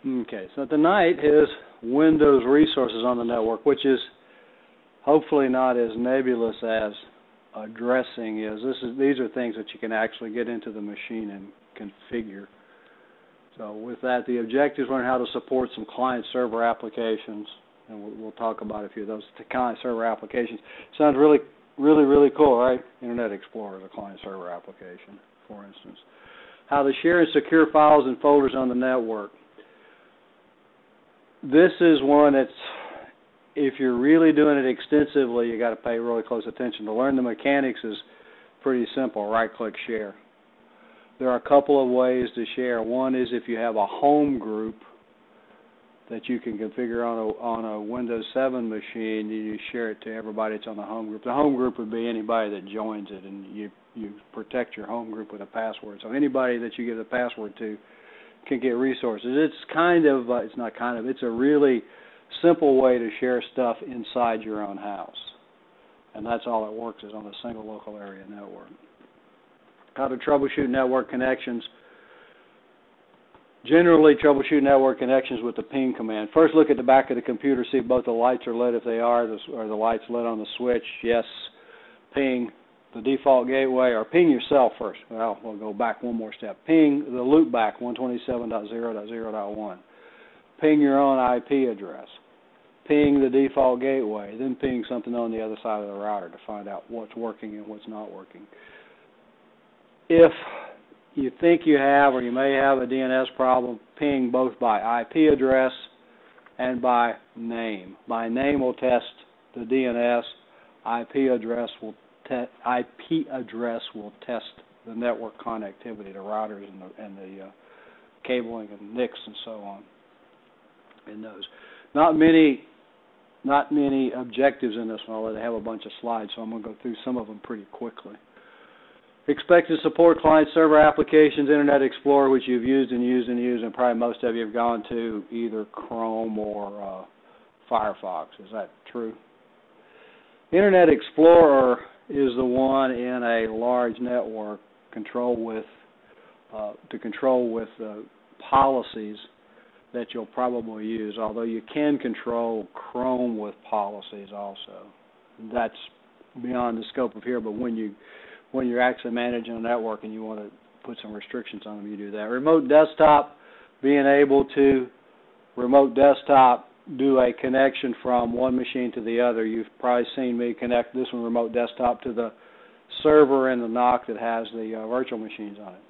Okay, so tonight is Windows resources on the network, which is hopefully not as nebulous as addressing is. These are things that you can actually get into the machine and configure. So with that, the objectives learn how to support some client-server applications, and we'll talk about a few of those. The client-server applications sounds really cool, right? Internet Explorer is a client-server application, for instance. How to share and secure files and folders on the network. This is one that's, if you're really doing it extensively, you got to pay really close attention. To learn the mechanics is pretty simple. Right-click share. There are a couple of ways to share. One is if you have a home group that you can configure on a Windows 7 machine, you share it to everybody that's on the home group. The home group would be anybody that joins it, and you protect your home group with a password. So anybody that you give the password to can get resources. It's it's a really simple way to share stuff inside your own house. And that's all it works is on a single local area network. How to troubleshoot network connections. Generally, troubleshoot network connections with the ping command. First, look at the back of the computer, see if both the lights are lit. If they are the lights lit on the switch, yes, ping the default gateway, or ping yourself first. Well, we'll go back one more step. Ping the loopback 127.0.0.1. Ping your own IP address. Ping the default gateway, then ping something on the other side of the router to find out what's working and what's not working. If you think you have or you may have a DNS problem, ping both by IP address and by name. By name will test the DNS. IP address will test the network connectivity, the routers and the cabling and NICs and so on. In those, not many objectives in this one, although they have a bunch of slides, so I'm going to go through some of them pretty quickly. Expect to support client-server applications, Internet Explorer, which you've used, and probably most of you have gone to either Chrome or Firefox. Is that true? Internet Explorer is the one in a large network to control with policies that you'll probably use, although you can control Chrome with policies also. That's beyond the scope of here, but when you're actually managing a network and you want to put some restrictions on them, you do that. Remote desktop, being able to remote desktop do a connection from one machine to the other. You've probably seen me connect this one remote desktop to the server in the NOC that has the virtual machines on it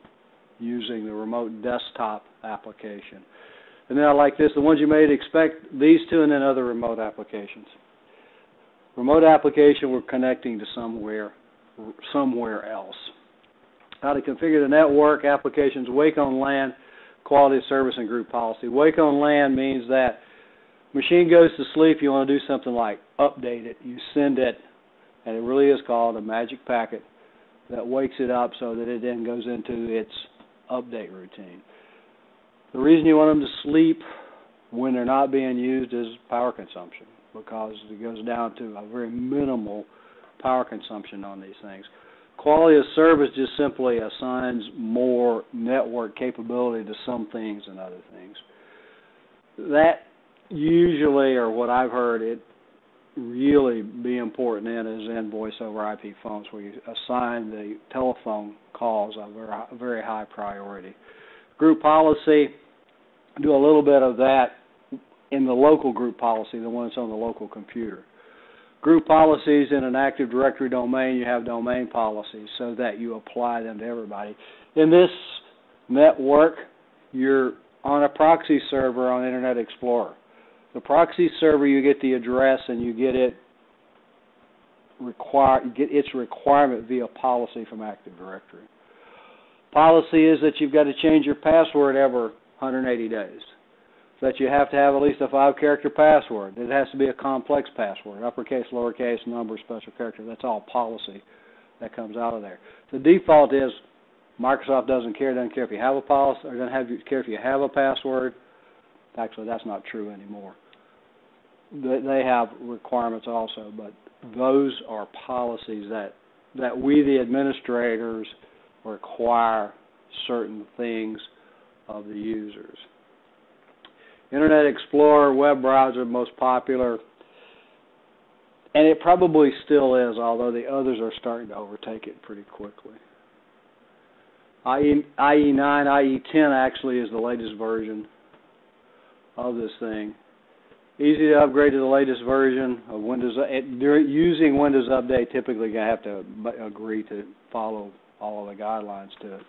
using the remote desktop application. And then I like this, the ones you may expect, these two, and then other remote applications. Remote application, we're connecting to somewhere else. How to configure the network applications, wake on LAN, quality of service, and group policy. Wake on LAN means that machine goes to sleep, you want to do something like update it. You send it, and it really is called a magic packet that wakes it up so that it then goes into its update routine. The reason you want them to sleep when they're not being used is power consumption, because it goes down to a very minimal power consumption on these things. Quality of service just simply assigns more network capability to some things than other things. That usually, or what I've heard it really be important is in voice over IP phones, where you assign the telephone calls a very high priority. Group policy, do a little bit of that in the local group policy, the one that's on the local computer. Group policies in an Active Directory domain, you have domain policies so that you apply them to everybody. In this network, you're on a proxy server on Internet Explorer. The proxy server, you get the address and you get its requirement via policy from Active Directory. Policy is that you've got to change your password every 180 days. So that you have to have at least a 5-character password. It has to be a complex password, uppercase, lowercase, number, special character. That's all policy that comes out of there. The default is Microsoft doesn't care if you have a policy, or doesn't care if you have a password. Actually, that's not true anymore. They have requirements also, but those are policies that we, the administrators, require certain things of the users. Internet Explorer, web browser, most popular. And it probably still is, although the others are starting to overtake it pretty quickly. IE9, IE10 actually is the latest version of this thing. Easy to upgrade to the latest version of Windows. Using Windows Update, typically you have to agree to follow all of the guidelines to it.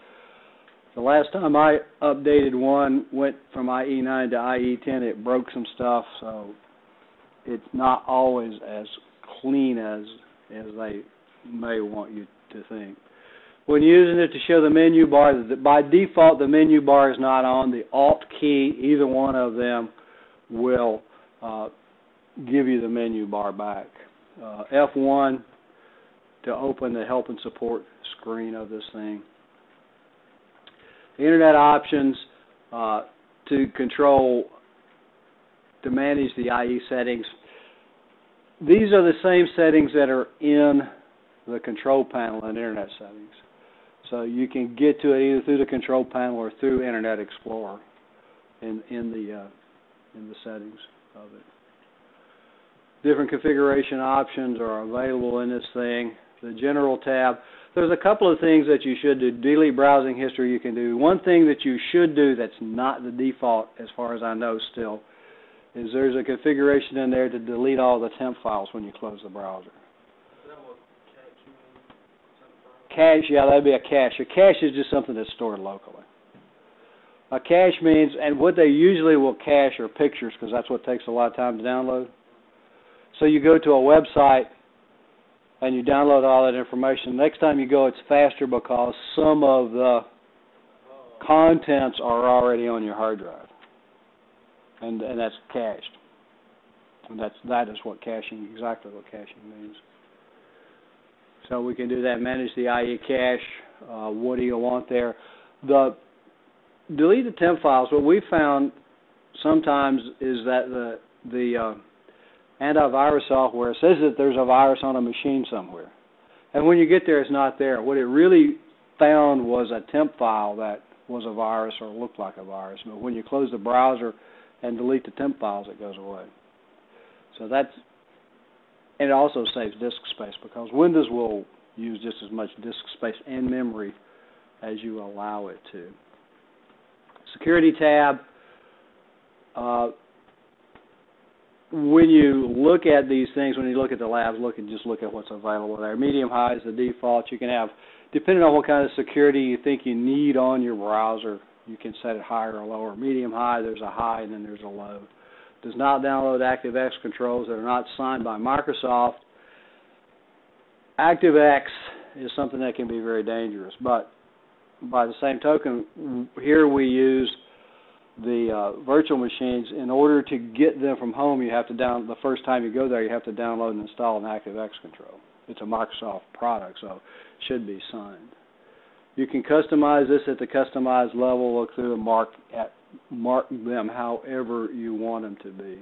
The last time I updated one, went from IE9 to IE10, it broke some stuff, so it's not always as clean as they may want you to think. When using it to show the menu bar, by default the menu bar is not on. The Alt key, either one of them, will give you the menu bar back. F1 to open the help and support screen of this thing. The Internet options to manage the IE settings. These are the same settings that are in the control panel in Internet settings. So you can get to it either through the control panel or through Internet Explorer in the settings of it. Different configuration options are available in this thing. The General tab. There's a couple of things that you should do. Delete browsing history you can do. One thing that you should do that's not the default as far as I know still is there's a configuration in there to delete all the temp files when you close the browser. Cache, yeah, that'd be a cache. A cache is just something that's stored locally. A cache means, and what they usually will cache are pictures because that's what takes a lot of time to download. So you go to a website and you download all that information. Next time you go, it's faster because some of the contents are already on your hard drive, and that's cached. And that is what caching, exactly what caching means. So we can do that. Manage the IE cache. What do you want there? Delete the temp files. What we found sometimes is that the antivirus software says that there's a virus on a machine somewhere. And when you get there, it's not there. What it really found was a temp file that was a virus or looked like a virus. But when you close the browser and delete the temp files, it goes away. So that's, and it also saves disk space because Windows will use just as much disk space and memory as you allow it to. Security tab. When you look at these things, when you look at the labs, just look at what's available there. Medium high is the default. You can have, depending on what kind of security you think you need on your browser, you can set it higher or lower. Medium high, there's a high, and then there's a low. Does not download ActiveX controls that are not signed by Microsoft. ActiveX is something that can be very dangerous, but by the same token, here we use the virtual machines. In order to get them from home, you have to the first time you go there, you have to download and install an ActiveX control. It's a Microsoft product, so it should be signed. You can customize this at the customized level, look through and mark them however you want them to be.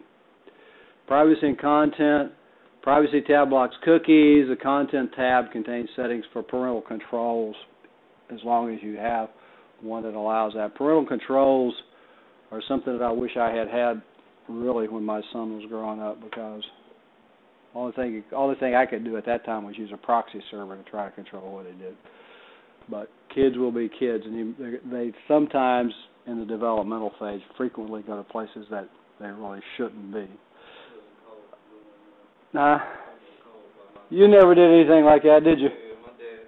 Privacy and content. Privacy tab blocks cookies. The content tab contains settings for parental controls as long as you have one that allows that. Parental controls are something that I wish I had really when my son was growing up, because the only thing I could do at that time was use a proxy server to try to control what he did. But kids will be kids, and they sometimes in the developmental phase frequently go to places that they really shouldn't be. Nah, you never did anything like that, did you? Yeah, my dad,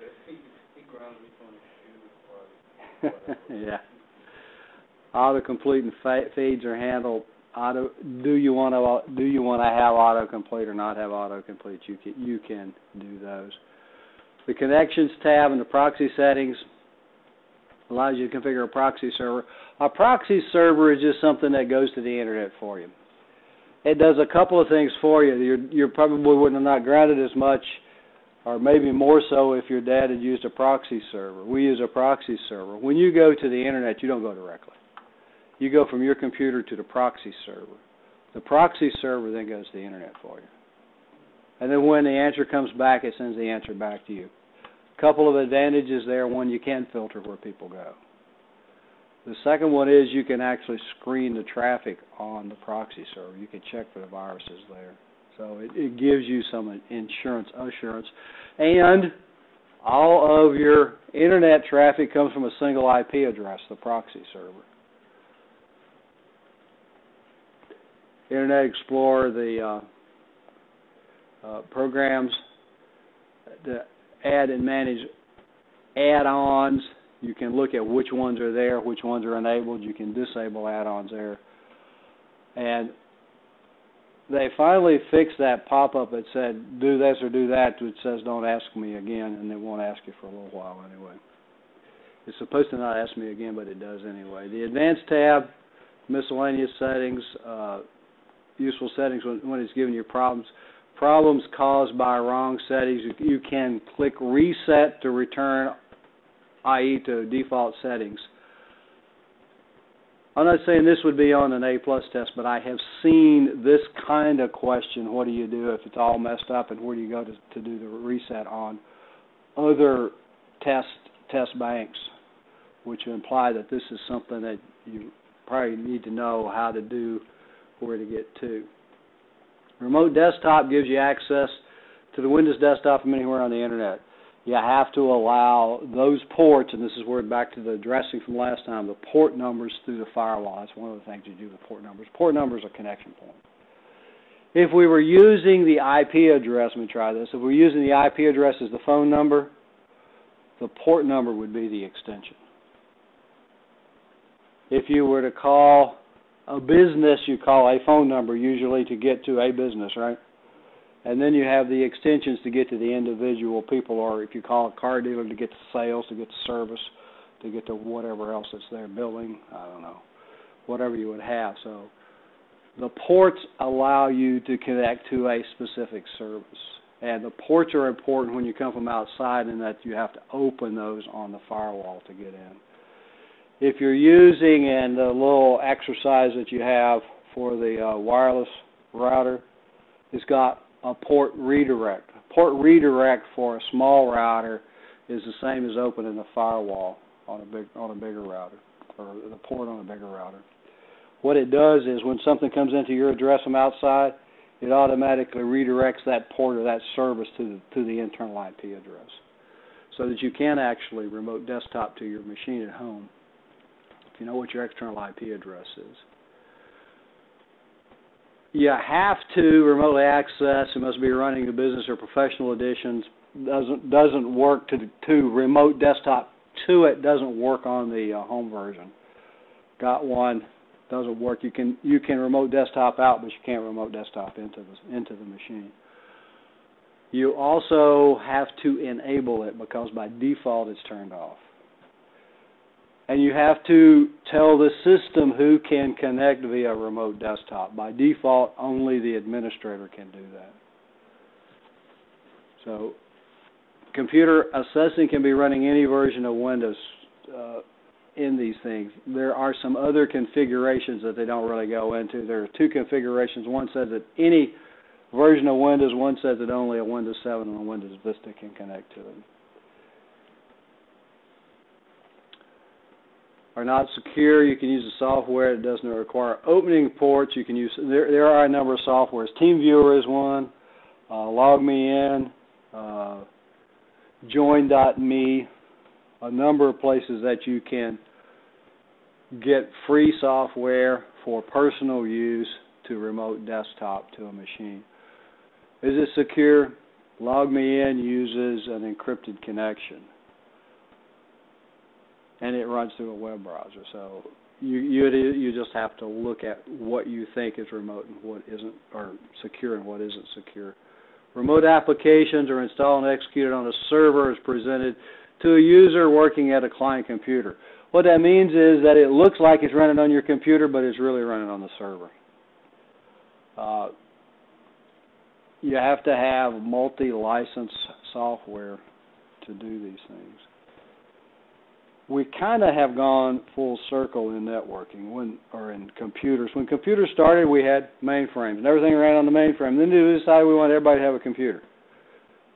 he grounded me from the computer. Yeah. Autocomplete and feeds are handled. Do you want to have autocomplete or not have autocomplete? You can do those. The connections tab and the proxy settings allows you to configure a proxy server. A proxy server is just something that goes to the internet for you. It does a couple of things for you. You probably wouldn't have not grounded as much, or maybe more so if your dad had used a proxy server. We use a proxy server. When you go to the internet, you don't go directly. You go from your computer to the proxy server. The proxy server then goes to the internet for you. And then when the answer comes back, it sends the answer back to you. A couple of advantages there. One, you can filter where people go. The second one is you can actually screen the traffic on the proxy server. You can check for the viruses there. So it gives you some assurance. And all of your internet traffic comes from a single IP address, the proxy server. Internet Explorer, the programs to add and manage add-ons. You can look at which ones are there, which ones are enabled. You can disable add-ons there. And they finally fixed that pop-up that said, do this or do that, which says, don't ask me again, and it won't ask you for a little while anyway. It's supposed to not ask me again, but it does anyway. The Advanced tab, miscellaneous settings, useful settings when it's giving you problems. Problems caused by wrong settings, you can click Reset to return, i.e. to default settings. I'm not saying this would be on an A+ test, but I have seen this kind of question, what do you do if it's all messed up, and where do you go to do the reset on other test banks, which imply that this is something that you probably need to know how to do, where to get to. Remote desktop gives you access to the Windows desktop from anywhere on the internet. You have to allow those ports, and this is where back to the addressing from last time, the port numbers through the firewall. That's one of the things you do with port numbers. Port numbers are connection point. If we were using the IP address, let me try this. If we're using the IP address as the phone number, the port number would be the extension. If you were to call a business, you call a phone number usually to get to a business, right? And then you have the extensions to get to the individual people, or if you call a car dealer to get to sales, to get to service, to get to whatever else that's there, billing, I don't know, whatever you would have. So the ports allow you to connect to a specific service. And the ports are important when you come from outside in that you have to open those on the firewall to get in. If you're using, and the little exercise that you have for the wireless router, it's got a port redirect. A port redirect for a small router is the same as opening the firewall on a bigger router, or the port on a bigger router. What it does is when something comes into your address from outside, it automatically redirects that port or that service to the internal IP address, so that you can actually remote desktop to your machine at home if you know what your external IP address is. You have to remotely access. It must be running a business or professional editions. Doesn't work to remote desktop to it. Doesn't work on the home version. Got one. Doesn't work. You can remote desktop out, but you can't remote desktop into the machine. You also have to enable it because by default it's turned off. And you have to tell the system who can connect via remote desktop. By default, only the administrator can do that. So computer assessing can be running any version of Windows in these things. There are some other configurations that they don't really go into. There are two configurations. One says that any version of Windows, one says that only a Windows 7 and a Windows Vista can connect to it. Are not secure. You can use the software. It doesn't require opening ports. You can use. There are a number of softwares. TeamViewer is one. LogMeIn, Join.me. A number of places that you can get free software for personal use to remote desktop to a machine. Is it secure? LogMeIn uses an encrypted connection, and it runs through a web browser. So you just have to look at what you think is remote and what isn't, or secure and what isn't secure. Remote applications are installed and executed on a server as presented to a user working at a client computer. What that means is that it looks like it's running on your computer, but it's really running on the server. You have to have multi-license software to do these things. We kind of have gone full circle in networking, or in computers. When computers started, we had mainframes, and everything ran on the mainframe. Then we decided we wanted everybody to have a computer.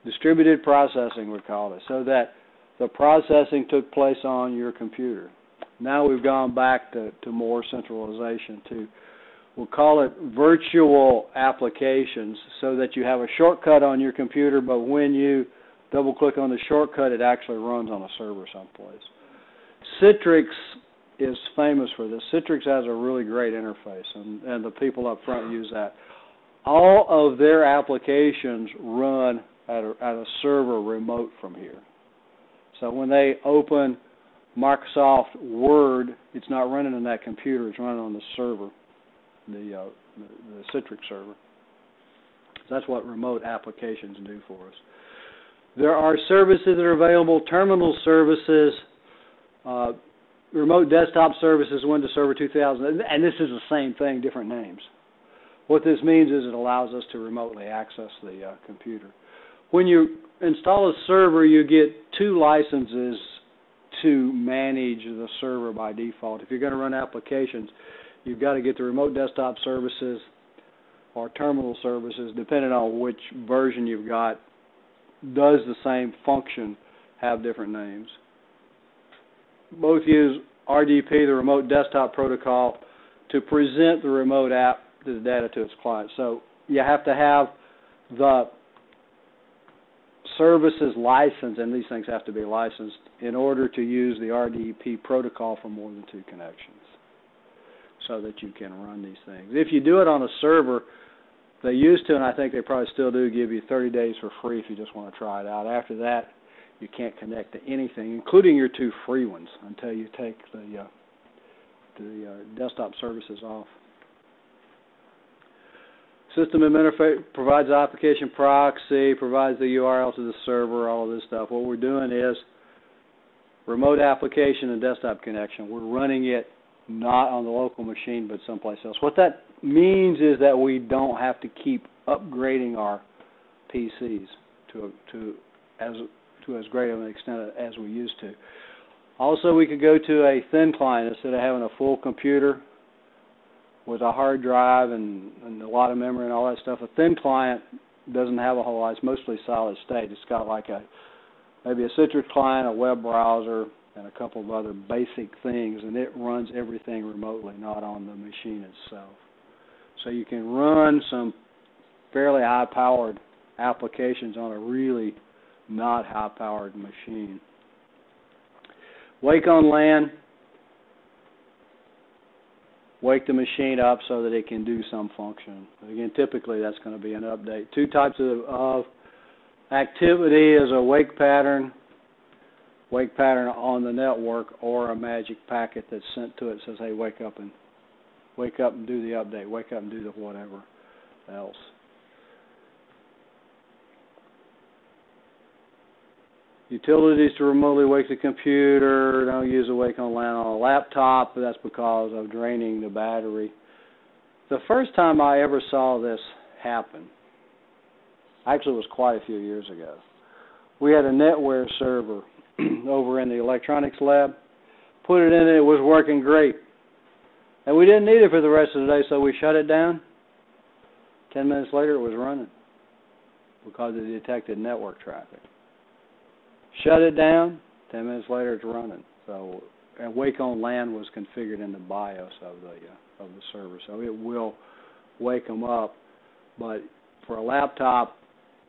Distributed processing, we call it, so that the processing took place on your computer. Now we've gone back to more centralization to, we'll call it virtual applications, so that you have a shortcut on your computer, but when you double click on the shortcut, it actually runs on a server someplace. Citrix is famous for this. Citrix has a really great interface, and the people up front use that. All of their applications run at a server remote from here. So when they open Microsoft Word, it's not running on that computer, it's running on the server, the Citrix server. So that's what remote applications do for us. There are services that are available, terminal services, remote desktop services, Windows Server 2000, and this is the same thing, different names. What this means is it allows us to remotely access the computer. When you install a server, you get 2 licenses to manage the server by default. If you're going to run applications, you've got to get the remote desktop services or terminal services, depending on which version you've got. Does the same function, have different names. Both use RDP, the remote desktop protocol, to present the remote app, the data to its client. So you have to have the services licensed, and these things have to be licensed, in order to use the RDP protocol for more than 2 connections, so that you can run these things. If you do it on a server, they used to, and I think they probably still do, give you 30 days for free if you just want to try it out. After that, you can't connect to anything, including your 2 free ones, until you take the desktop services off. System interface provides the application proxy, provides the URL to the server, all of this stuff. What we're doing is remote application and desktop connection. We're running it not on the local machine, but someplace else. What that means is that we don't have to keep upgrading our PCs to as great of an extent as we used to. Also, we could go to a thin client instead of having a full computer with a hard drive and a lot of memory and all that stuff. A thin client doesn't have a whole lot. It's mostly solid state. It's got like maybe a Citrix client, a web browser, and a couple of other basic things, and it runs everything remotely, not on the machine itself. So you can run some fairly high-powered applications on a really not high-powered machine. Wake on LAN. Wake the machine up so that it can do some function. Again, typically that's going to be an update. 2 types of activity is a wake pattern on the network, or a magic packet that's sent to it that says, hey, wake up and do the update, wake up and do the whatever else. Utilities to remotely wake the computer. Don't use a wake on LAN on a laptop, but that's because of draining the battery. The first time I ever saw this happen, actually it was quite a few years ago. We had a NetWare server over in the electronics lab. Put it in, it was working great. And we didn't need it for the rest of the day, so we shut it down. 10 minutes later, it was running because it detected network traffic. Shut it down, 10 minutes later it's running. So, and wake on LAN was configured in the BIOS of the server, so it will wake them up. But for a laptop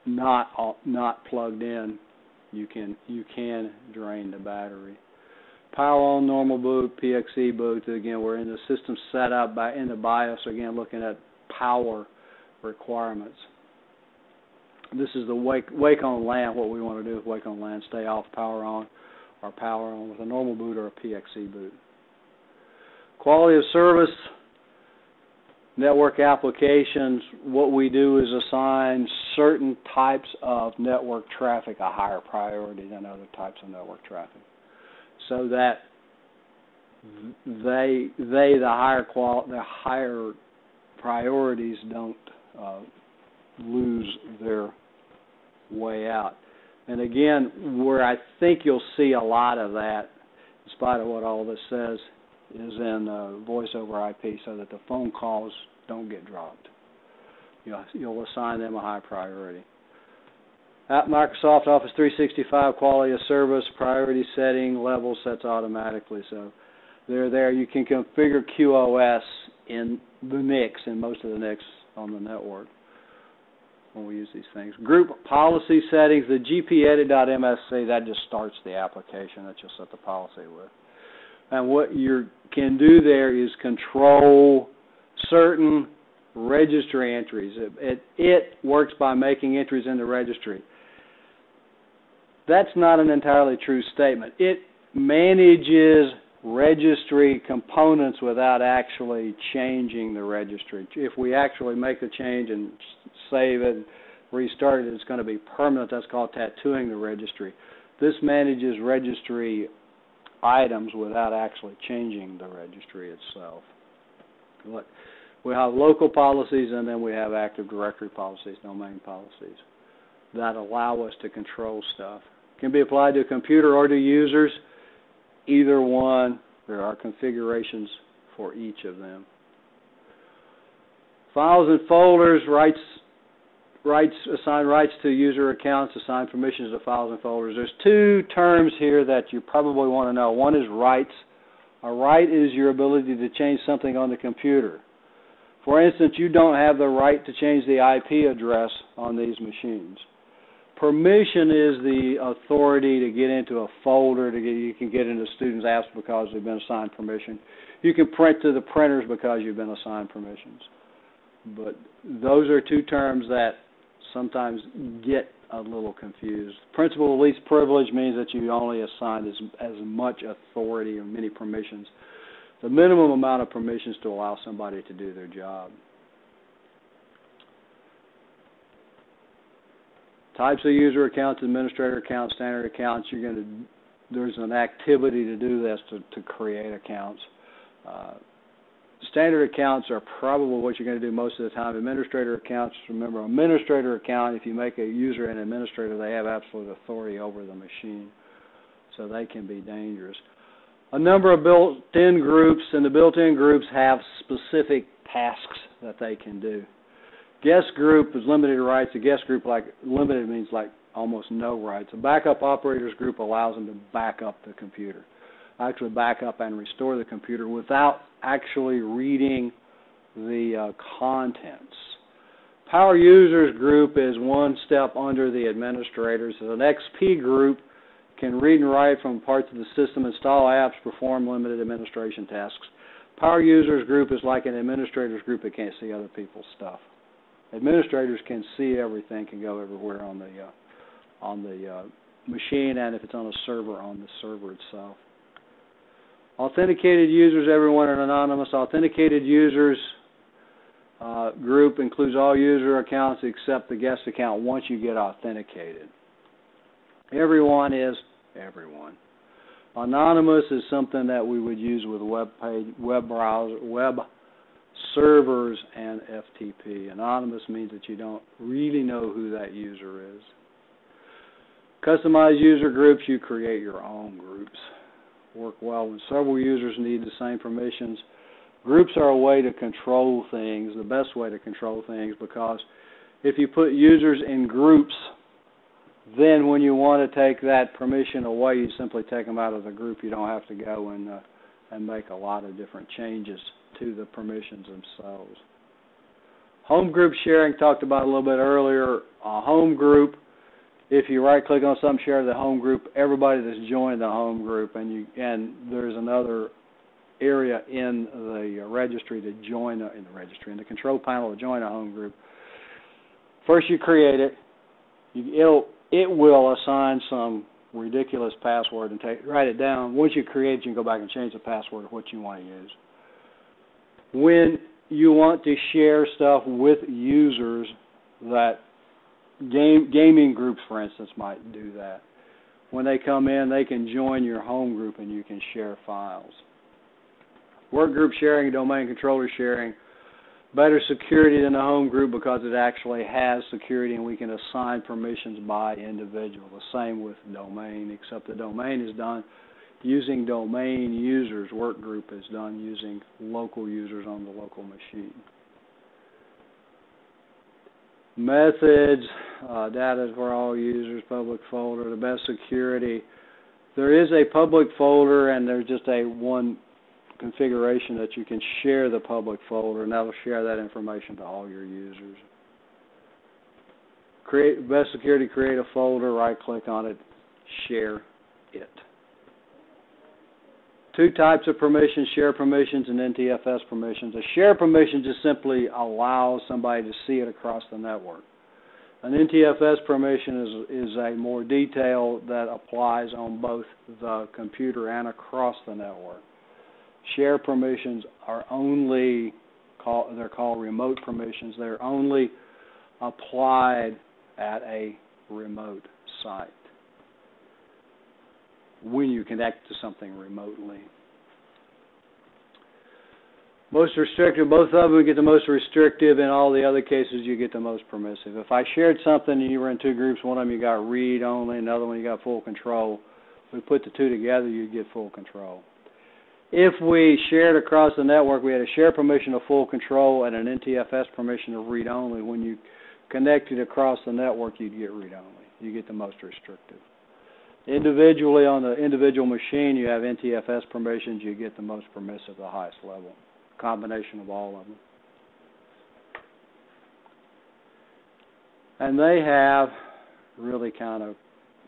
not plugged in, you can drain the battery. Power on normal boot, PXE boot. Again, we're in the system setup in the BIOS. Again, looking at power requirements. This is the wake on LAN. What we want to do with wake on LAN, stay off, power on, or power on with a normal boot or a PXE boot. Quality of service, network applications. What we do is assign certain types of network traffic a higher priority than other types of network traffic, so that the higher priorities don't lose their way out. And again, where I think you'll see a lot of that, in spite of what all this says, is in voice over IP, so that the phone calls don't get dropped. You'll assign them a high priority. At Microsoft Office 365, quality of service, priority setting, level sets automatically. So They're there. You can configure QoS in the NICs, in most of the NICs on the network when we use these things. Group policy settings, the gpedit.msc, that just starts the application that you'll set the policy with. And what you can do there is control certain registry entries. It works by making entries in the registry. That's not an entirely true statement. It manages registry components without actually changing the registry. If we actually make a change and save it, restart it, it's going to be permanent. That's called tattooing the registry. This manages registry items without actually changing the registry itself. We have local policies, and then we have Active Directory policies, domain policies, that allow us to control stuff. Can be applied to a computer or to users. Either one, there are configurations for each of them. Files and folders, assign rights to user accounts, assign permissions to files and folders. There's two terms here that you probably want to know. One is rights. A right is your ability to change something on the computer. For instance, you don't have the right to change the IP address on these machines. Permission is the authority to get into a folder. You can get into students' apps because they've been assigned permission. You can print to the printers because you've been assigned permissions. But those are two terms that sometimes get a little confused. Principal of least privilege means that you only assign as much authority or many permissions, the minimum amount of permissions to allow somebody to do their job. Types of user accounts, administrator accounts, standard accounts. There's an activity to do this to create accounts. Standard accounts are probably what you're going to do most of the time. Administrator accounts, remember, administrator account, if you make a user an administrator, they have absolute authority over the machine, so they can be dangerous. A number of built-in groups, and the built-in groups have specific tasks that they can do. Guest group is limited rights. A guest group, like limited, means like almost no rights. A backup operators group allows them to back up the computer, actually back up and restore the computer without actually reading the contents. Power users group is one step under the administrators. An XP group can read and write from parts of the system, install apps, perform limited administration tasks. Power users group is like an administrators group that can't see other people's stuff. Administrators can see everything, can go everywhere on the machine, and if it's on a server, on the server itself. Authenticated users, everyone are anonymous. Authenticated users group includes all user accounts except the guest account once you get authenticated. Everyone is everyone. Anonymous is something that we would use with web browser, web servers, and FTP. Anonymous means that you don't really know who that user is. Customized user groups, you create your own groups. Work well when several users need the same permissions. Groups are a way to control things, the best way to control things, because if you put users in groups, then when you want to take that permission away, you simply take them out of the group. You don't have to go and make a lot of different changes to the permissions themselves. Home group sharing, talked about a little bit earlier. A home group, if you right-click on something, share the home group, everybody that's joined the home group, and there's another area in the registry to join in the control panel to join a home group. First, you create it. It will assign some ridiculous password and write it down. Once you create it, you can go back and change the password of what you want to use. When you want to share stuff with users, that gaming groups, for instance, might do that. When they come in, they can join your home group and you can share files. Work group sharing, domain controller sharing, better security than the home group because it actually has security and we can assign permissions by individual. The same with domain, except the domain is done using domain users. Work group is done using local users on the local machine. Methods, data is for all users, public folder, the best security. There is a public folder and there's just one configuration that you can share the public folder, and that will share that information to all your users. Best Security, create a folder, right-click on it, share it. Two types of permissions, share permissions and NTFS permissions. A share permission just simply allows somebody to see it across the network. An NTFS permission is a more detail that applies on both the computer and across the network. Share permissions are only they're called remote permissions. They're only applied at a remote site when you connect to something remotely. Most restrictive, both of them get the most restrictive. In all the other cases, you get the most permissive. If I shared something and you were in two groups, one of them you got read only, another one you got full control, we put the two together, you get full control. If we shared across the network, we had a share permission of full control and an NTFS permission of read only. When you connected across the network, you'd get read only. You get the most restrictive. Individually, on the individual machine, you have NTFS permissions, you get the most permissive, the highest level. Combination of all of them. And they have really kind of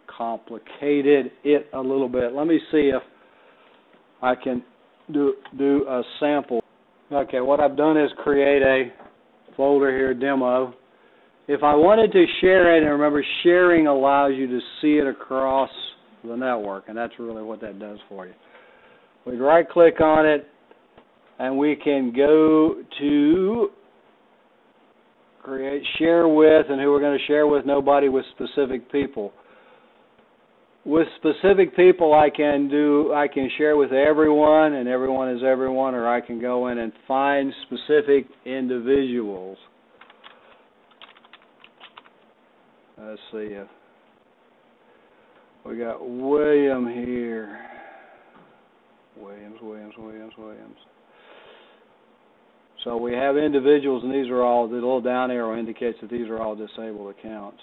complicated it a little bit. Let me see if I can do a sample. Okay, what I've done is create a folder here, demo. If I wanted to share it, and remember, sharing allows you to see it across the network, and that's really what that does for you. We'd right-click on it, and we can go to create share with, and who we're going to share with, nobody, with specific people. With specific people, I can share with everyone, and everyone is everyone, or I can go in and find specific individuals. Let's see if we got William here. Williams. So we have individuals, and these are all, the little down arrow indicates that these are all disabled accounts.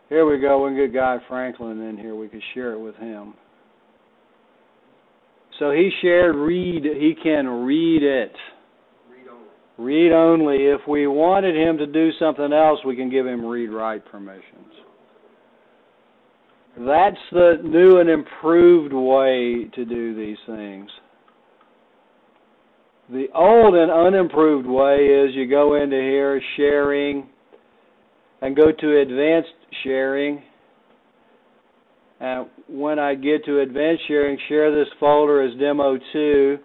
Here we go. We can get Guy Franklin in here. We could share it with him. So he shared read. He can read it. Read only. If we wanted him to do something else, we can give him read-write permissions. That's the new and improved way to do these things. The old and unimproved way is you go into here, sharing, and go to advanced sharing. And when I get to advanced sharing, share this folder as demo 2.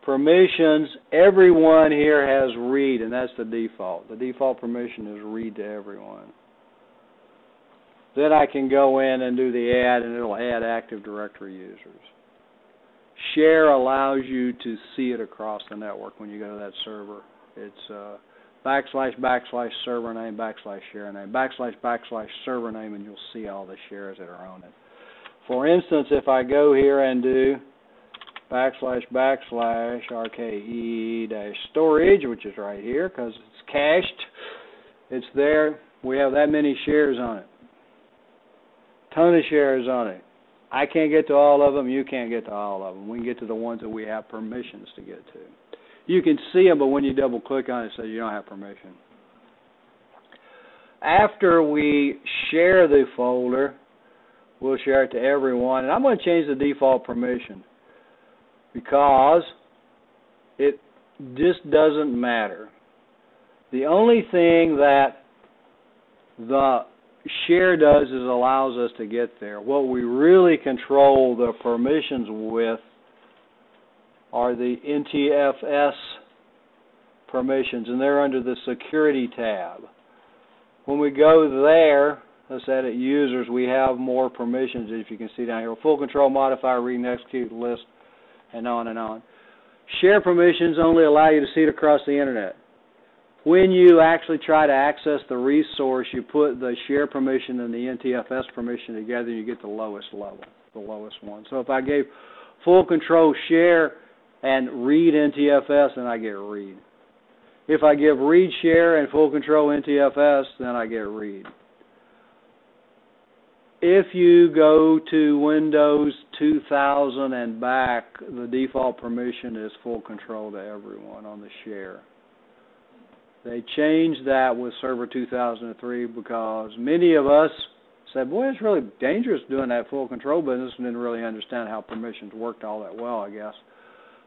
Permissions, everyone here has read, and that's the default. The default permission is read to everyone. Then I can go in and do the add, and it'll add Active Directory users. Share allows you to see it across the network when you go to that server. It's / server name / share name / server name, and you'll see all the shares that are on it. For instance, if I go here and do / RKE -storage, which is right here because it's cached, it's there. We have that many shares on it. Ton of shares on it. I can't get to all of them. You can't get to all of them. We can get to the ones that we have permissions to get to. You can see them, but when you double click on it, it says you don't have permission. After we share the folder, we'll share it to everyone. And I'm going to change the default permission because it just doesn't matter. The only thing that the share does is allows us to get there. What we really control the permissions with are the NTFS permissions, and they're under the Security tab. When we go there, let's edit users, we have more permissions, if you can see down here. Full control, modify, read and execute, list, and on and on. Share permissions only allow you to see it across the internet. When you actually try to access the resource, you put the share permission and the NTFS permission together, you get the lowest level, the lowest one. So if I gave full control share and read NTFS, then I get read. If I give read share and full control NTFS, then I get read. if you go to Windows 2000 and back, the default permission is full control to everyone on the share. They changed that with Server 2003 because many of us said, boy, it's really dangerous doing that full control business, and didn't really understand how permissions worked all that well, I guess.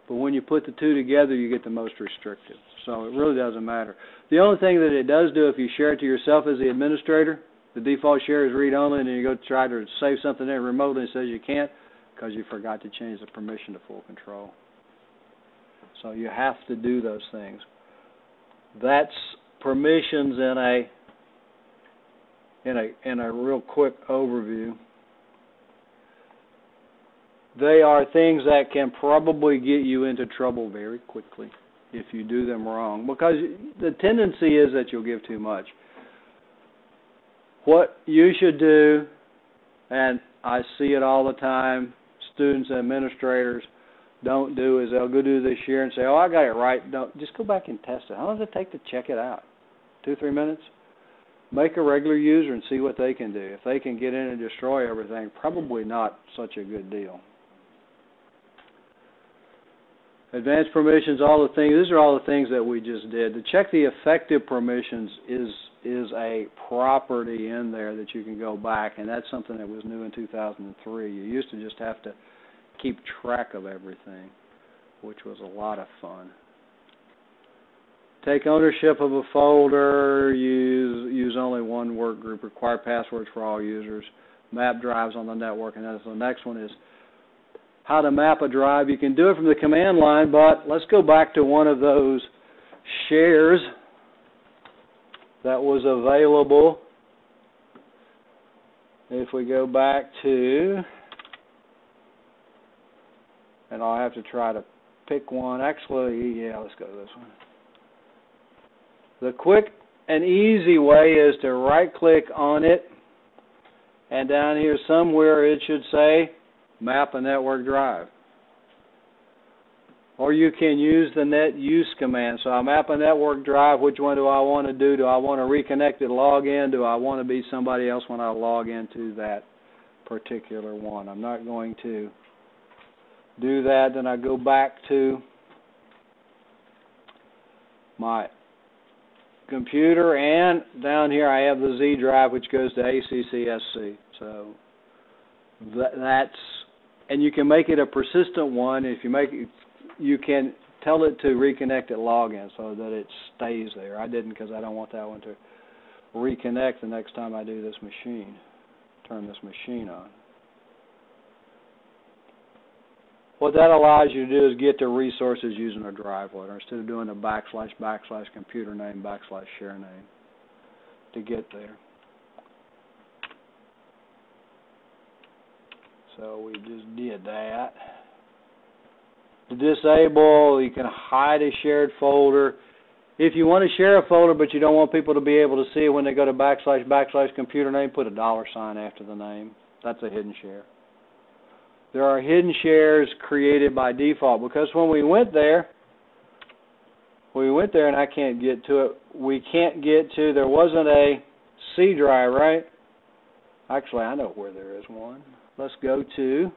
But when you put the two together, you get the most restrictive. So it really doesn't matter. The only thing that it does do if you share it to yourself as the administrator, the default share is read-only, and then you go try to save something in remotely and it says you can't because you forgot to change the permission to full control. So you have to do those things. That's permissions in a real quick overview. They are things that can probably get you into trouble very quickly if you do them wrong, because the tendency is that you'll give too much. What you should do, and I see it all the time, students and administrators don't do, is they'll go do this year and say, oh, I got it right. Don't, just go back and test it. How long does it take to check it out? 2-3 minutes? Make a regular user and see what they can do. If they can get in and destroy everything, probably not such a good deal. Advanced permissions, all the things, these are all the things that we just did. To check the effective permissions is a property in there that you can go back, and that's something that was new in 2003. You used to just have to keep track of everything, which was a lot of fun. Take ownership of a folder, use only one work group, require passwords for all users, map drives on the network, and that's the next one is how to map a drive. You can do it from the command line, but let's go back to one of those shares that was available. If we go back to, and I'll have to try to pick one. Actually, yeah, let's go to this one. The quick and easy way is to right-click on it, and down here somewhere it should say map a network drive. Or you can use the net use command. So I map a network drive. Which one do I want to do? Do I want to reconnect it, log in? Do I want to be somebody else when I log into that particular one? I'm not going to do that. Then I go back to my computer, and down here I have the Z drive, which goes to ACCSC. So that's, and you can make it a persistent one. If you make it, you can tell it to reconnect at login so that it stays there. I didn't, because I don't want that one to reconnect the next time I do this machine, turn this machine on. What that allows you to do is get the resources using a drive loader instead of doing the / computer name / share name to get there. So we just did that. To disable, you can hide a shared folder. If you want to share a folder but you don't want people to be able to see it when they go to / computer name, put a $sign after the name. That's a hidden share. There are hidden shares created by default, because when we went there and I can't get to it, there wasn't a C drive, right? Actually, I know where there is one. Let's go to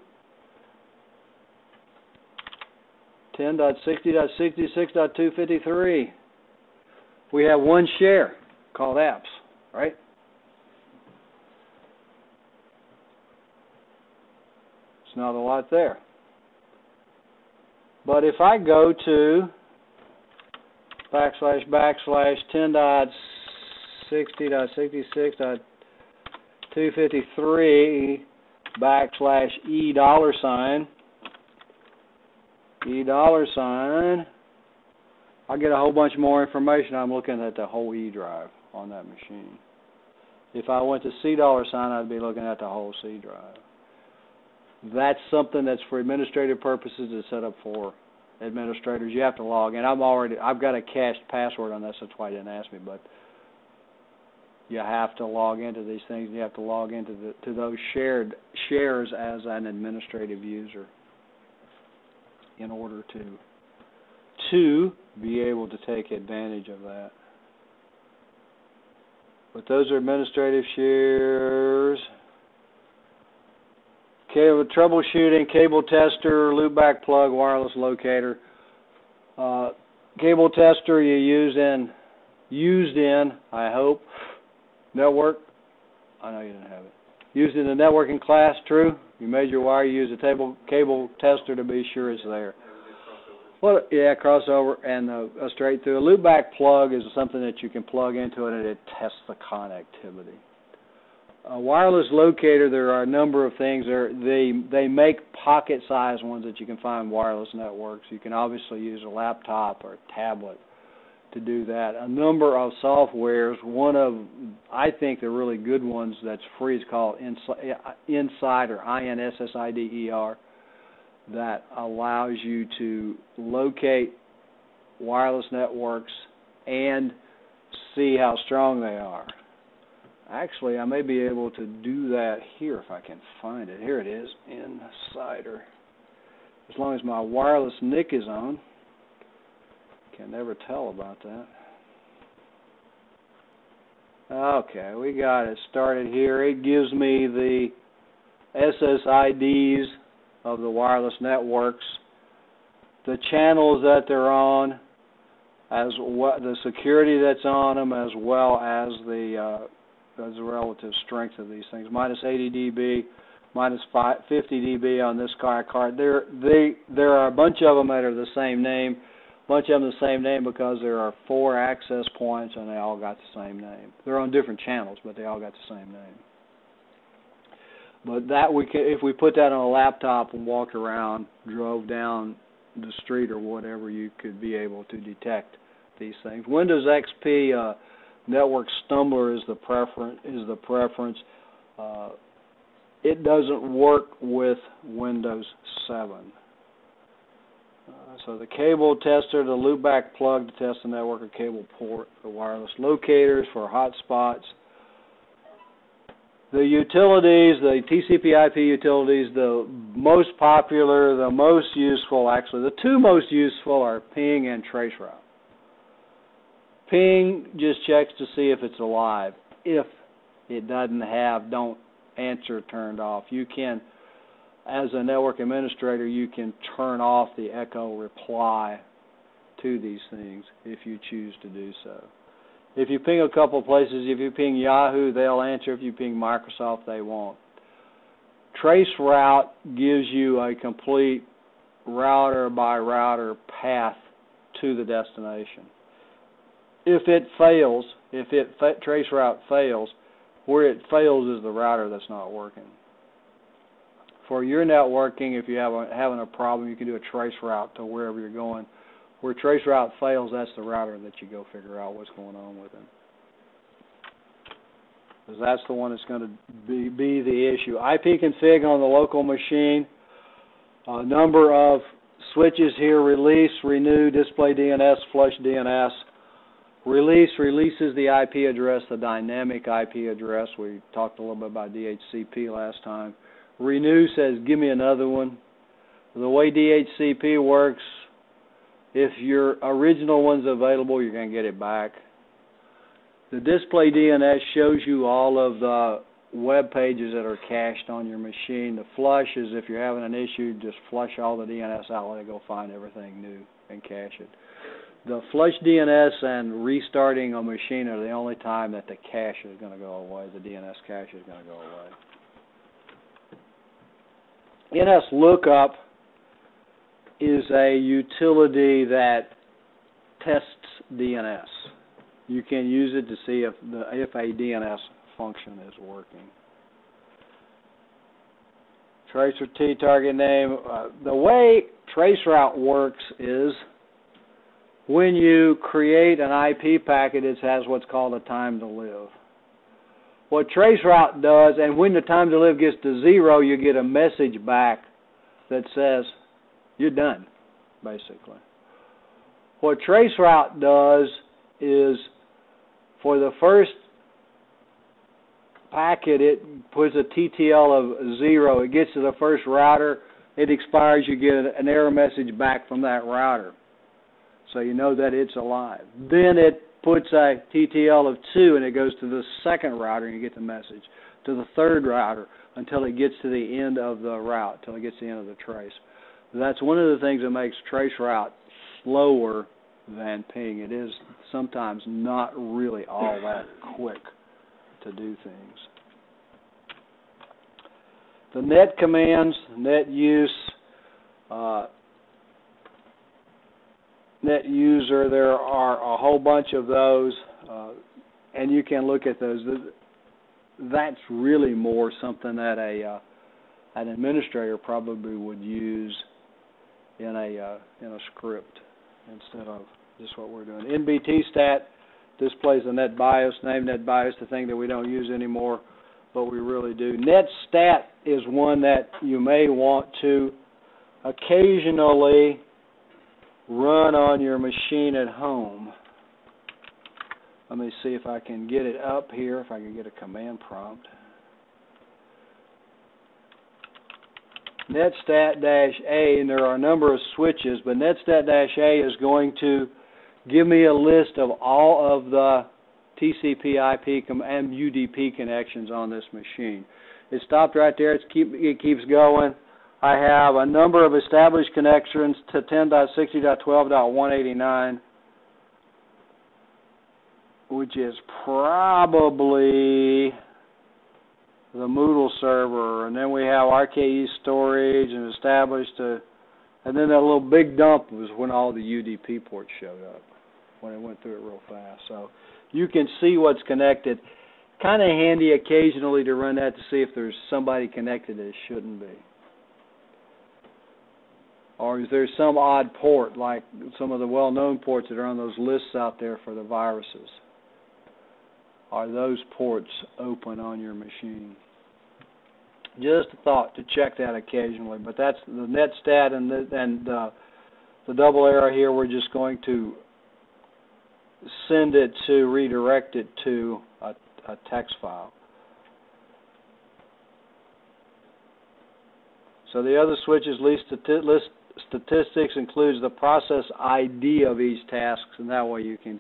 10.60.66.253. We have one share called apps, right? It's not a lot there. But if I go to / 10.60.66.253 $, I get a whole bunch more information. I'm looking at the whole E drive on that machine. If I went to C $, I'd be looking at the whole C drive. That's something that's for administrative purposes. It's set up for administrators. You have to log in. I've got a cached password on that, so that's why you didn't ask me, but you have to log into these things. You have to log into those shares as an administrative user in order to be able to take advantage of that. But those are administrative shares. troubleshooting, cable tester, loopback plug, wireless locator. Cable tester you used in, I hope, network. I know you didn't have it. Used in the networking class, true. You measure wire, you use a cable tester to be sure it's there. Well, yeah, crossover and a straight through. A loopback plug is something that you can plug into it and it tests the connectivity. A wireless locator, there are a number of things. They make pocket-sized ones that you can find in wireless networks. You can obviously use a laptop or a tablet to do that. A number of softwares, one of, I think, the really good ones that's free is called Insider, INSSIDER, that allows you to locate wireless networks and see how strong they are. Actually, I may be able to do that here if I can find it. Here it is, Insider. As long as my wireless NIC is on, can never tell about that. Okay, we got it started here. It gives me the SSIDs of the wireless networks, the channels that they're on, as well the security that's on them, as well as the relative strength of these things. Minus 80 dB, minus 50 dB on this card. There are a bunch of them that are the same name. A bunch of them the same name because there are 4 access points and they all got the same name. They're on different channels, but they all got the same name. But that if we put that on a laptop and walked around, drove down the street or whatever, you could be able to detect these things. Windows XP Network Stumbler is the preference. It doesn't work with Windows 7. So the cable tester, the loopback plug to test the network, a cable port, the wireless locators for hotspots. The utilities, the TCP/IP utilities, the most popular, the most useful, actually the 2 most useful are ping and traceroute. Ping just checks to see if it's alive. If it doesn't have don't answer turned off, you can, as a network administrator, you can turn off the echo reply to these things if you choose to do so. If you ping a couple places, if you ping Yahoo, they'll answer. If you ping Microsoft, they won't. Traceroute gives you a complete router-by-router path to the destination. If it fails, traceroute fails, where it fails is the router that's not working. For your networking, if you're having a problem, you can do a traceroute to wherever you're going. Where traceroute fails, that's the router that you go figure out what's going on with it. Because that's the one that's going to be the issue. IP config on the local machine. A number of switches here: release, renew, display DNS, flush DNS. Release releases the IP address, the dynamic IP address. We talked a little bit about DHCP last time. Renew says, give me another one. The way DHCP works, if your original one's available, you're going to get it back. The display DNS shows you all of the web pages that are cached on your machine. The flush is if you're having an issue, just flush all the DNS out, let it go find everything new and cache it. The flush DNS and restarting a machine are the only time that the cache is going to go away. The DNS cache is going to go away. NS Lookup is a utility that tests DNS. You can use it to see if a DNS function is working. Tracer T target name. The way traceroute works is when you create an IP packet, it has what's called a time to live. What traceroute does, and when the time to live gets to 0, you get a message back that says you're done, basically. What traceroute does is for the first packet, it puts a TTL of 0. It gets to the first router, it expires, you get an error message back from that router. So you know that it's alive. Then it puts a TTL of 2 and it goes to the second router and you get the message. to the third router until it gets to the end of the route, until it gets to the end of the trace. That's one of the things that makes trace route slower than ping. It is sometimes not really all that quick to do things. The net commands, net use, net user, there are a whole bunch of those, and you can look at those. That's really more something that an administrator probably would use in a script instead of just what we're doing. NBT stat displays the net BIOS, name net BIOS, the thing that we don't use anymore, but we really do. Net stat is one that you may want to occasionally run on your machine at home. Let me see if I can get it up here, if I can get a command prompt. Netstat-A, and there are a number of switches, but netstat-A is going to give me a list of all of the TCP/IP and UDP connections on this machine. It stopped right there. It keeps going. I have a number of established connections to 10.60.12.189, which is probably the Moodle server, and then we have RKE storage and established, and then that little big dump was when all the UDP ports showed up, when it went through it real fast. So you can see what's connected. Kind of handy occasionally to run that to see if there's somebody connected that shouldn't be. Or if there's some odd port, like some of the well-known ports that are on those lists out there for the viruses. Are those ports open on your machine? Just a thought to check that occasionally. But that's the netstat and the double arrow here. We're just going to send it to, redirect it to a text file. So the other switches list statistics includes the process ID of each task, and that way you can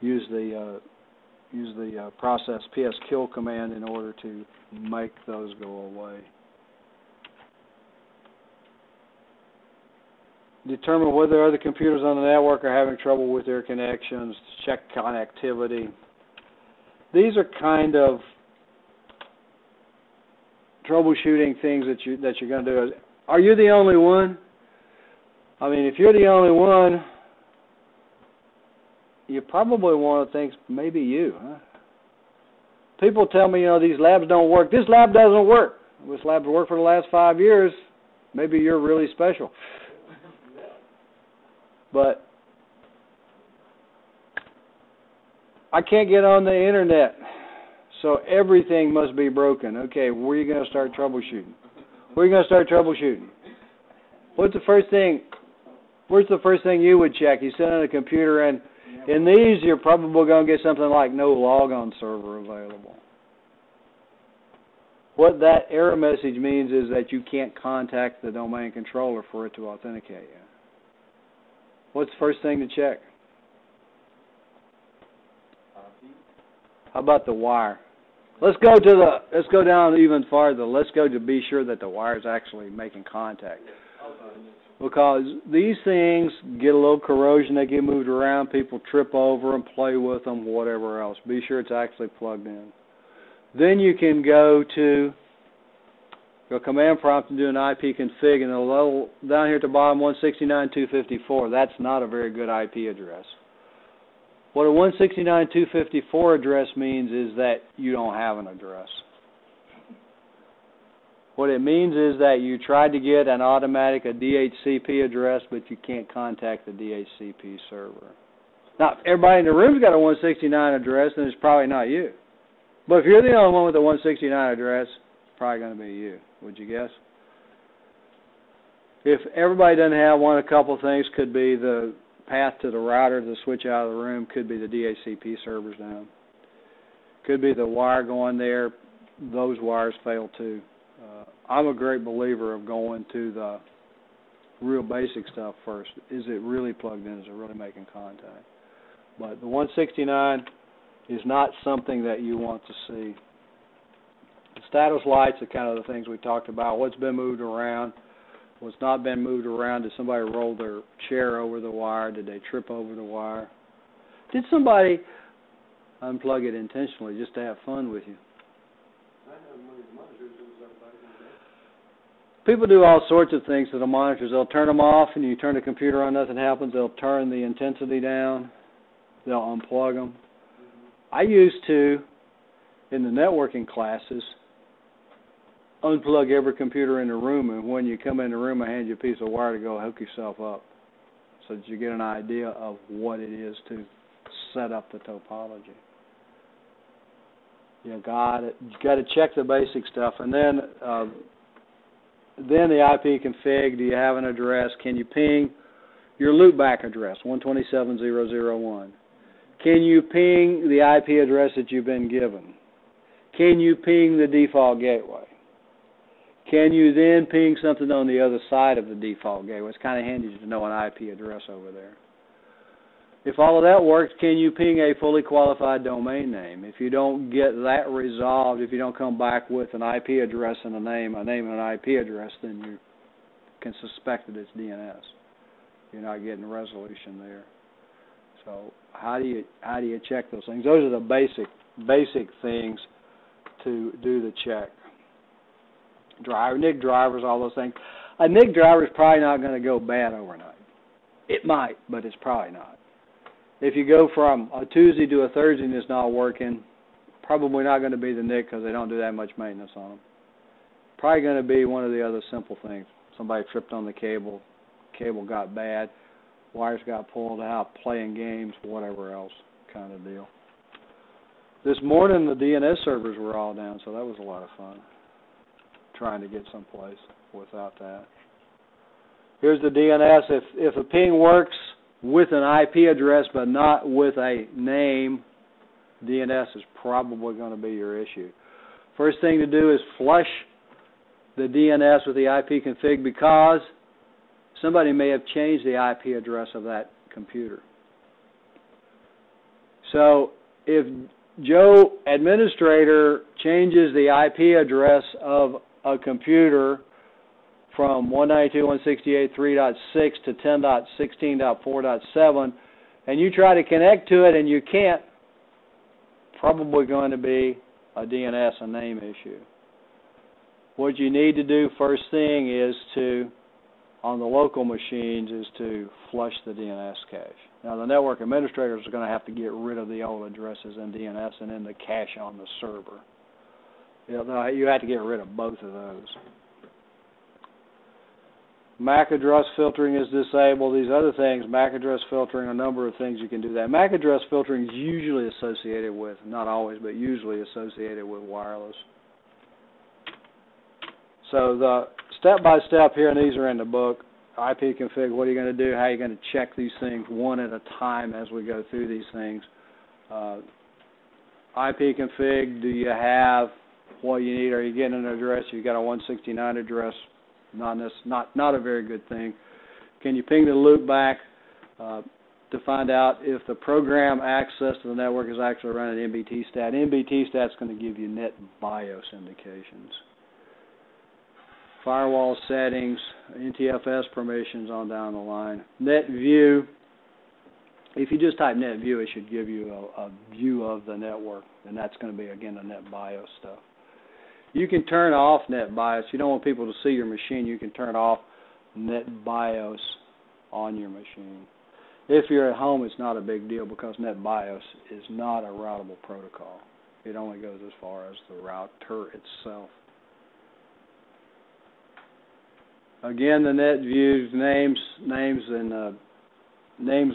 use the process PS kill command in order to make those go away. Determine whether other computers on the network are having trouble with their connections. Check connectivity. These are kind of troubleshooting things that you're going to do. Are you the only one? I mean, if you're the only one, you probably want to think maybe you, huh? People tell me, these labs don't work. This lab doesn't work. This lab's worked for the last 5 years. Maybe you're really special. But I can't get on the internet, so everything must be broken. Okay, where are you going to start troubleshooting? Where are you going to start troubleshooting? What's the first thing? Where's the first thing you would check? You sit on a computer, and in these, you're probably going to get something like no logon server available. What that error message means is that you can't contact the domain controller for it to authenticate you. What's the first thing to check? How about the wire? Let's go down even farther. Let's go to be sure that the wire is actually making contact. Because these things get a little corrosion, they get moved around, people trip over them, play with them, whatever else. Be sure it's actually plugged in. Then you can go to your command prompt and do an IP config, and it'll down here at the bottom, 169.254. That's not a very good IP address. What a 169.254 address means is that you don't have an address. What it means is that you tried to get an automatic, a DHCP address, but you can't contact the DHCP server. Now, if everybody in the room's got a 169 address, then it's probably not you. But if you're the only one with a 169 address, it's probably going to be you, would you guess? If everybody doesn't have one, a couple things could be the path to the router, the switch out of the room, could be the DHCP servers down. Could be the wire going there. Those wires fail too. I'm a great believer of going to the real basic stuff first. Is it really plugged in? Is it really making contact? But the 169 is not something that you want to see. Status lights are kind of the things we talked about. What's been moved around, what's not been moved around. Did somebody roll their chair over the wire? Did they trip over the wire? Did somebody unplug it intentionally just to have fun with you? People do all sorts of things to the monitors. They'll turn them off, and you turn the computer on, nothing happens. They'll turn the intensity down. They'll unplug them. I used to, in the networking classes, unplug every computer in the room, and when you come in the room, I hand you a piece of wire to go hook yourself up so that you get an idea of what it is to set up the topology. You got to check the basic stuff, and then the IP config. Do you have an address? Can you ping your loopback address, 127.0.0.1? Can you ping the IP address that you've been given? Can you ping the default gateway? Can you then ping something on the other side of the default gateway? It's kind of handy to know an IP address over there. If all of that works, can you ping a fully qualified domain name? If you don't get that resolved, if you don't come back with an IP address and a name and an IP address, then you can suspect that it's DNS. You're not getting resolution there. So how do you check those things? Those are the basic things to do the check. NIC drivers, all those things. A NIC driver is probably not going to go bad overnight. It might, but it's probably not. If you go from a Tuesday to a Thursday and it's not working, probably not going to be the NIC because they don't do that much maintenance on them. Probably going to be one of the other simple things. Somebody tripped on the cable got bad, wires got pulled out, playing games, whatever else kind of deal. This morning the DNS servers were all down, so that was a lot of fun, trying to get someplace without that. Here's the DNS. If a ping works with an IP address but not with a name, DNS is probably going to be your issue. First thing to do is flush the DNS with the IP config because somebody may have changed the IP address of that computer. So if Joe, administrator, changes the IP address of a computer from 192.168.3.6 to 10.16.4.7, and you try to connect to it and you can't, probably going to be a DNS, a name issue. What you need to do first thing is to, on the local machines, is to flush the DNS cache. Now, the network administrators are going to have to get rid of the old addresses in DNS and in the cache on the server. You have to get rid of both of those. MAC address filtering is disabled. These other things, MAC address filtering, a number of things you can do that. MAC address filtering is usually associated with, not always, but usually associated with wireless. So the step-by-step here, and these are in the book, IP config, what are you going to do, how are you going to check these things one at a time as we go through these things. IP config, do you have what you need? Are you getting an address? You got a 169 address? Not a very good thing. Can you ping the loopback to find out if the program access to the network is actually running NBT stat? NBT stat is going to give you net BIOS indications. Firewall settings, NTFS permissions on down the line. NetView, if you just type NetView, it should give you a view of the network, and that's going to be, again, the net BIOS stuff. You can turn off net BIOS. You don't want people to see your machine. You can turn off net BIOS on your machine. If you're at home, it's not a big deal because net BIOS is not a routable protocol. It only goes as far as the router itself. Again, the net views, names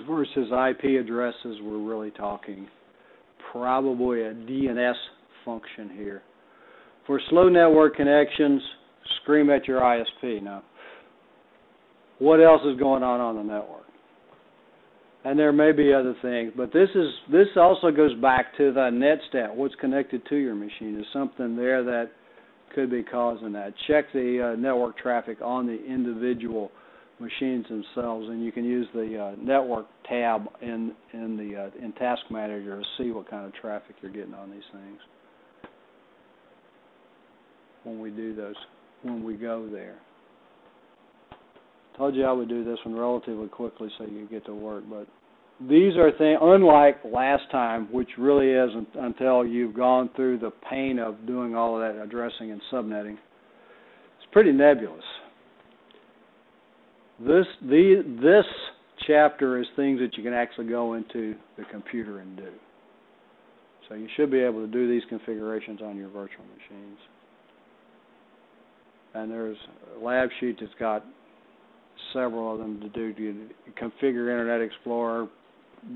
versus IP addresses. We're really talking probably a DNS function here. For slow network connections, scream at your ISP. Now, what else is going on the network? And there may be other things, but this also goes back to the netstat. What's connected to your machine is something there that could be causing that. Check the network traffic on the individual machines themselves, and you can use the network tab in Task Manager to see what kind of traffic you're getting on these things. when we do those, when we go there. Told you I would do this one relatively quickly so you get to work, but these are things, unlike last time, which really isn't until you've gone through the pain of doing all of that addressing and subnetting. It's pretty nebulous. This chapter is things that you can actually go into the computer and do. So you should be able to do these configurations on your virtual machines. And there's a lab sheet that's got several of them to do. You configure Internet Explorer,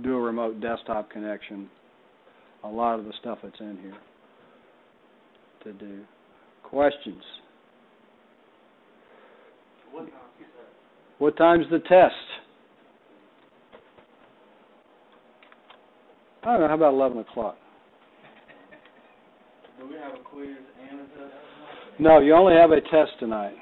do a remote desktop connection, a lot of the stuff that's in here to do. Questions? What time's the test? I don't know, how about 11 o'clock? Do we have a quiz and a test? No, you only have a test tonight.